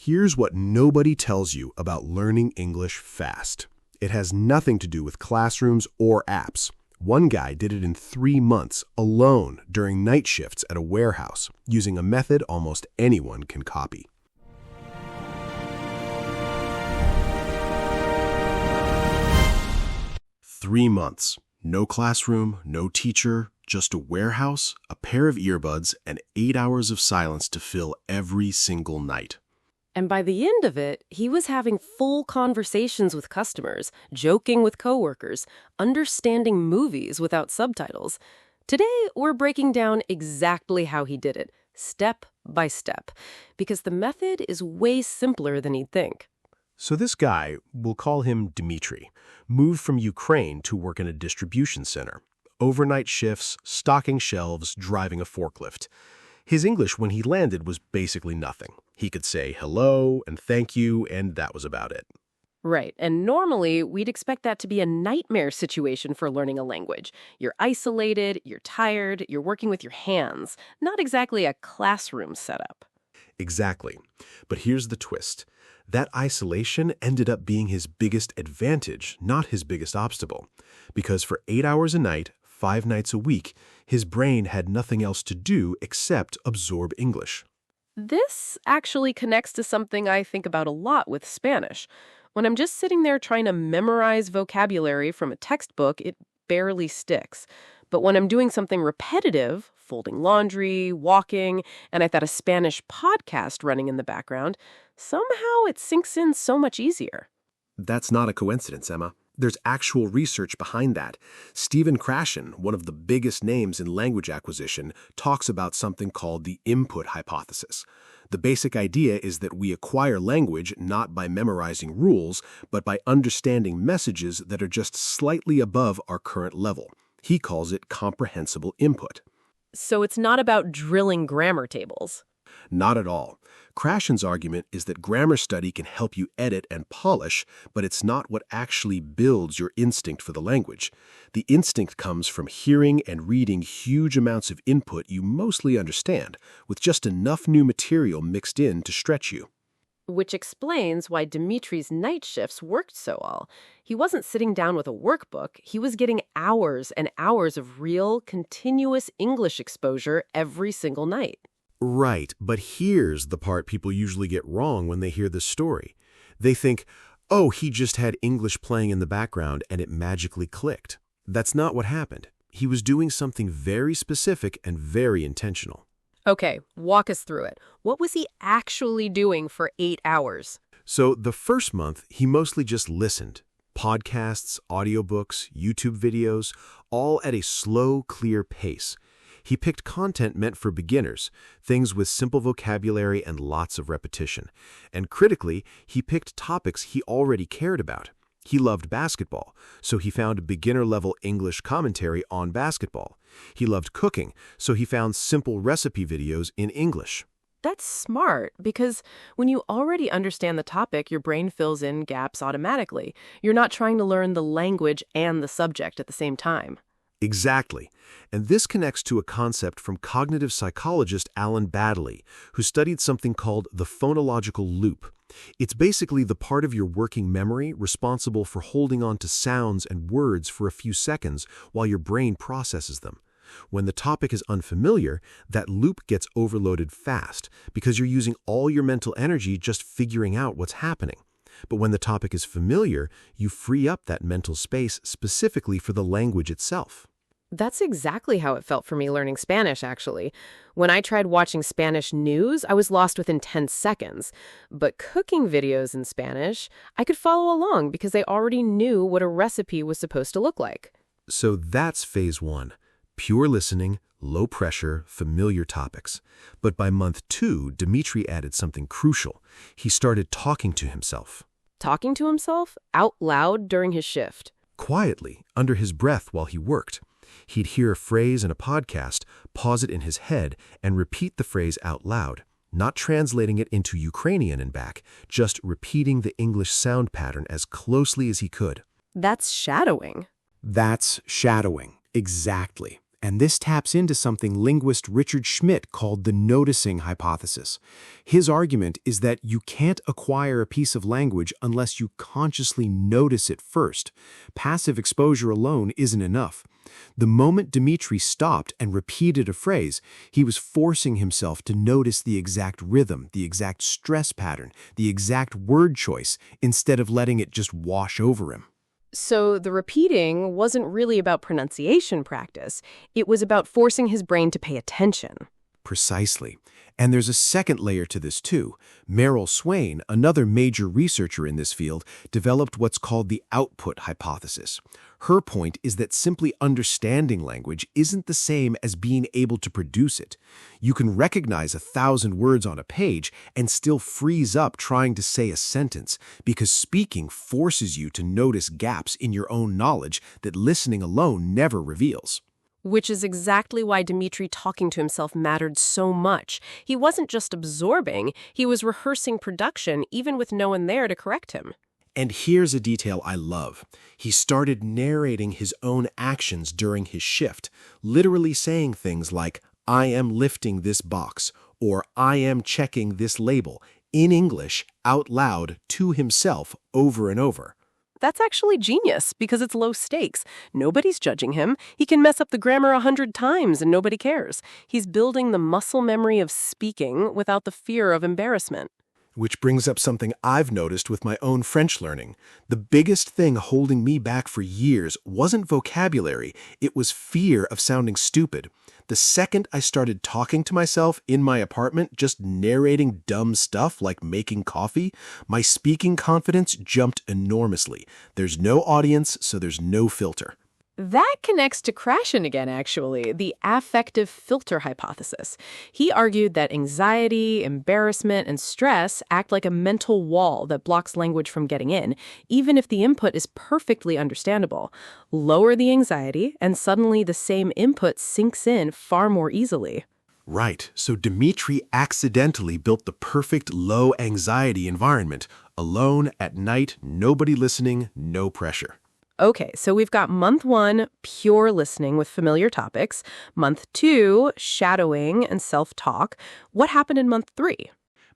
Here's what nobody tells you about learning English fast. It has nothing to do with classrooms or apps. One guy did it in 3 months, alone, during night shifts at a warehouse, using a method almost anyone can copy. "3 months. No classroom, no teacher, just a warehouse, a pair of earbuds, and 8 hours of silence to fill every single night." And by the end of it, he was having full conversations with customers, joking with coworkers, understanding movies without subtitles. Today, we're breaking down exactly how he did it, step by step, because the method is way simpler than he'd think. So this guy, we'll call him Dmitry, moved from Ukraine to work in a distribution center. Overnight shifts, stocking shelves, driving a forklift. His English when he landed was basically nothing. He could say hello and thank you, and that was about it. Right, and normally we'd expect that to be a nightmare situation for learning a language. You're isolated, you're tired, you're working with your hands. Not exactly a classroom setup. Exactly. But here's the twist. That isolation ended up being his biggest advantage, not his biggest obstacle. Because for 8 hours a night, 5 nights a week, his brain had nothing else to do except absorb English. This actually connects to something I think about a lot with Spanish. When I'm just sitting there trying to memorize vocabulary from a textbook, it barely sticks. But when I'm doing something repetitive, folding laundry, walking, and I've got a Spanish podcast running in the background, somehow it sinks in so much easier. That's not a coincidence, Emma. There's actual research behind that. Stephen Krashen, one of the biggest names in language acquisition, talks about something called the input hypothesis. The basic idea is that we acquire language not by memorizing rules, but by understanding messages that are just slightly above our current level. He calls it comprehensible input. So it's not about drilling grammar tables. Not at all. Krashen's argument is that grammar study can help you edit and polish, but it's not what actually builds your instinct for the language. The instinct comes from hearing and reading huge amounts of input you mostly understand, with just enough new material mixed in to stretch you. Which explains why Dmitry's night shifts worked so well. He wasn't sitting down with a workbook. He was getting hours and hours of real, continuous English exposure every single night. Right, but here's the part people usually get wrong when they hear this story. They think, oh, he just had English playing in the background and it magically clicked. That's not what happened. He was doing something very specific and very intentional. Okay, walk us through it. What was he actually doing for 8 hours? So the first month, he mostly just listened. Podcasts, audiobooks, YouTube videos, all at a slow, clear pace. He picked content meant for beginners, things with simple vocabulary and lots of repetition. And critically, he picked topics he already cared about. He loved basketball, so he found beginner-level English commentary on basketball. He loved cooking, so he found simple recipe videos in English. That's smart, because when you already understand the topic, your brain fills in gaps automatically. You're not trying to learn the language and the subject at the same time. Exactly. And this connects to a concept from cognitive psychologist Alan Baddeley, who studied something called the phonological loop. It's basically the part of your working memory responsible for holding on to sounds and words for a few seconds while your brain processes them. When the topic is unfamiliar, that loop gets overloaded fast because you're using all your mental energy just figuring out what's happening. But when the topic is familiar, you free up that mental space specifically for the language itself. That's exactly how it felt for me learning Spanish, actually. When I tried watching Spanish news, I was lost within 10 seconds. But cooking videos in Spanish, I could follow along because I already knew what a recipe was supposed to look like. So that's phase 1. Pure listening, low pressure, familiar topics. But by month 2, Dmitry added something crucial. He started talking to himself. Talking to himself out loud during his shift. Quietly, under his breath while he worked. He'd hear a phrase in a podcast, pause it in his head, and repeat the phrase out loud, not translating it into Ukrainian and back, just repeating the English sound pattern as closely as he could. That's shadowing. That's shadowing, exactly. And this taps into something linguist Richard Schmidt called the noticing hypothesis. His argument is that you can't acquire a piece of language unless you consciously notice it first. Passive exposure alone isn't enough. The moment Dmitri stopped and repeated a phrase, he was forcing himself to notice the exact rhythm, the exact stress pattern, the exact word choice, instead of letting it just wash over him. So the repeating wasn't really about pronunciation practice. It was about forcing his brain to pay attention. Precisely. And there's a second layer to this too. Swain, another major researcher in this field, developed what's called the output hypothesis. Her point is that simply understanding language isn't the same as being able to produce it. You can recognize 1,000 words on a page and still freeze up trying to say a sentence, because speaking forces you to notice gaps in your own knowledge that listening alone never reveals. Which is exactly why Dmitri talking to himself mattered so much. He wasn't just absorbing, he was rehearsing production even with no one there to correct him. And here's a detail I love. He started narrating his own actions during his shift, literally saying things like, "I am lifting this box," or "I am checking this label," in English, out loud, to himself, over and over. That's actually genius, because it's low stakes. Nobody's judging him. He can mess up the grammar 100 times and nobody cares. He's building the muscle memory of speaking without the fear of embarrassment. Which brings up something I've noticed with my own French learning. The biggest thing holding me back for years wasn't vocabulary, it was fear of sounding stupid. The second I started talking to myself in my apartment, just narrating dumb stuff like making coffee, my speaking confidence jumped enormously. There's no audience, so there's no filter. That connects to Krashen again, actually, the affective filter hypothesis. He argued that anxiety, embarrassment, and stress act like a mental wall that blocks language from getting in, even if the input is perfectly understandable. Lower the anxiety, and suddenly the same input sinks in far more easily. Right, so Dmitri accidentally built the perfect low-anxiety environment. Alone, at night, nobody listening, no pressure. Okay, so we've got month 1, pure listening with familiar topics. Month 2, shadowing and self-talk. What happened in month 3?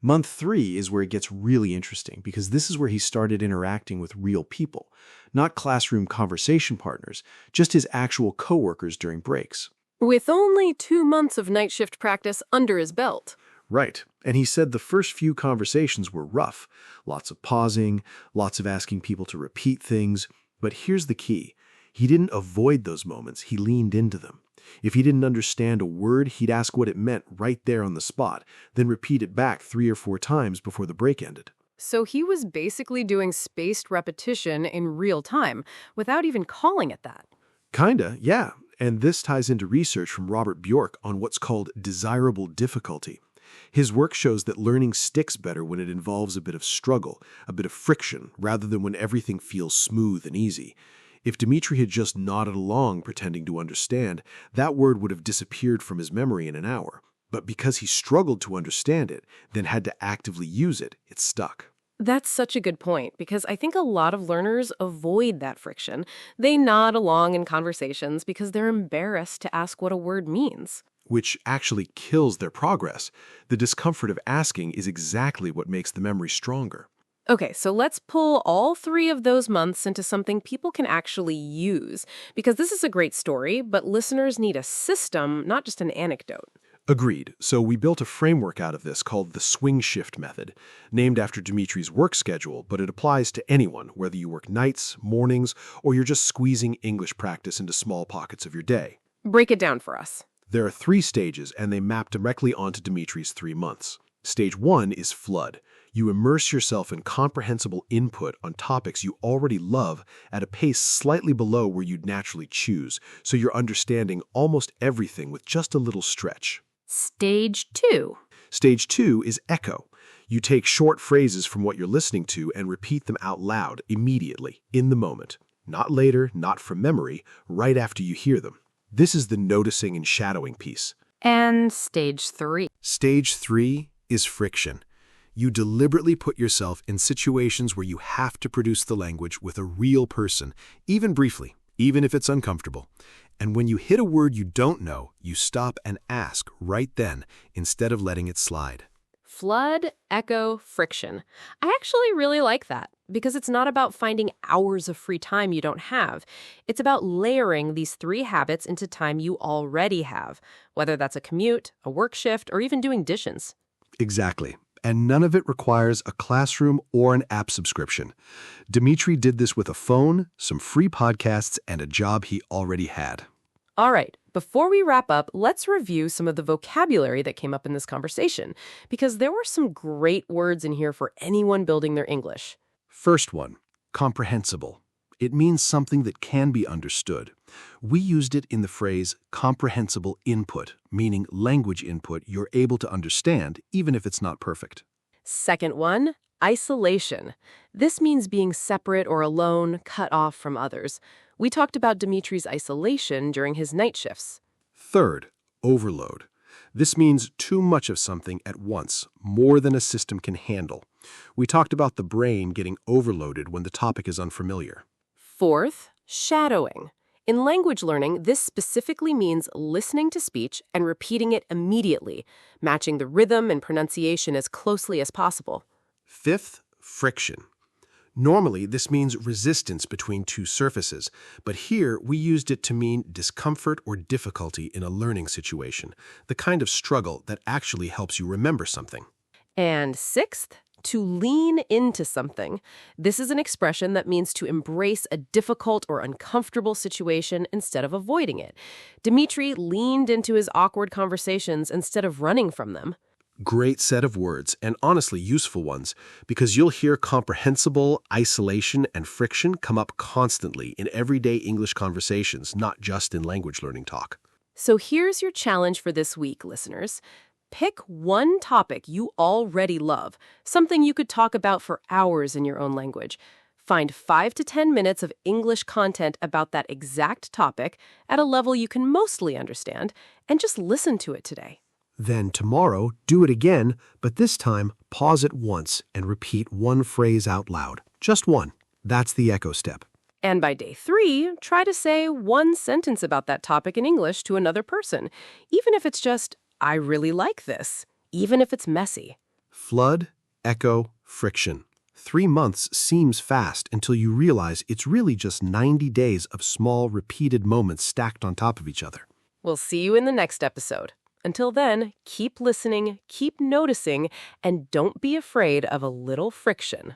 Month 3 is where it gets really interesting, because this is where he started interacting with real people, not classroom conversation partners, just his actual coworkers during breaks. With only 2 months of night shift practice under his belt. Right, and he said the first few conversations were rough. Lots of pausing, lots of asking people to repeat things. But here's the key. He didn't avoid those moments, he leaned into them. If he didn't understand a word, he'd ask what it meant right there on the spot, then repeat it back 3 or 4 times before the break ended. So he was basically doing spaced repetition in real time, without even calling it that. Kinda, yeah. And this ties into research from Robert Bjork on what's called desirable difficulty. His work shows that learning sticks better when it involves a bit of struggle, a bit of friction, rather than when everything feels smooth and easy. If Dmitri had just nodded along pretending to understand, that word would have disappeared from his memory in an hour. But because he struggled to understand it, then had to actively use it, it stuck. That's such a good point, because I think a lot of learners avoid that friction. They nod along in conversations because they're embarrassed to ask what a word means. Which actually kills their progress. The discomfort of asking is exactly what makes the memory stronger. Okay, so let's pull all 3 of those months into something people can actually use, because this is a great story, but listeners need a system, not just an anecdote. Agreed. So we built a framework out of this called the swing shift method, named after Dmitri's work schedule, but it applies to anyone, whether you work nights, mornings, or you're just squeezing English practice into small pockets of your day. Break it down for us. There are 3 stages, and they map directly onto Dmitri's 3 months. Stage 1 is flood. You immerse yourself in comprehensible input on topics you already love at a pace slightly below where you'd naturally choose, so you're understanding almost everything with just a little stretch. Stage 2. Stage 2 is echo. You take short phrases from what you're listening to and repeat them out loud, immediately, in the moment. Not later, not from memory, right after you hear them. This is the noticing and shadowing piece. And stage 3. Stage 3 is friction. You deliberately put yourself in situations where you have to produce the language with a real person, even briefly, even if it's uncomfortable. And when you hit a word you don't know, you stop and ask right then instead of letting it slide. Flood, echo, friction. I actually really like that because it's not about finding hours of free time you don't have. It's about layering these 3 habits into time you already have, whether that's a commute, a work shift, or even doing dishes. Exactly. And none of it requires a classroom or an app subscription. Dimitri did this with a phone, some free podcasts, and a job he already had. All right, before we wrap up, let's review some of the vocabulary that came up in this conversation, because there were some great words in here for anyone building their English. First one, comprehensible. It means something that can be understood. We used it in the phrase comprehensible input, meaning language input you're able to understand, even if it's not perfect. Second one, isolation. This means being separate or alone, cut off from others. We talked about Dimitri's isolation during his night shifts. Third, overload. This means too much of something at once, more than a system can handle. We talked about the brain getting overloaded when the topic is unfamiliar. Fourth, shadowing. In language learning, this specifically means listening to speech and repeating it immediately, matching the rhythm and pronunciation as closely as possible. Fifth, friction. Normally, this means resistance between 2 surfaces, but here we used it to mean discomfort or difficulty in a learning situation, the kind of struggle that actually helps you remember something. And sixth, to lean into something. This is an expression that means to embrace a difficult or uncomfortable situation instead of avoiding it. Dimitri leaned into his awkward conversations instead of running from them. Great set of words, and honestly useful ones, because you'll hear comprehensible, isolation, and friction come up constantly in everyday English conversations, not just in language learning talk. So here's your challenge for this week, listeners. Pick one topic you already love, something you could talk about for hours in your own language. Find 5 to 10 minutes of English content about that exact topic at a level you can mostly understand, and just listen to it today. Then tomorrow, do it again, but this time pause it once and repeat one phrase out loud. Just one. That's the echo step. And by day 3, try to say one sentence about that topic in English to another person, even if it's just, I really like this, even if it's messy. Flood, echo, friction. 3 months seems fast until you realize it's really just 90 days of small, repeated moments stacked on top of each other. We'll see you in the next episode. Until then, keep listening, keep noticing, and don't be afraid of a little friction.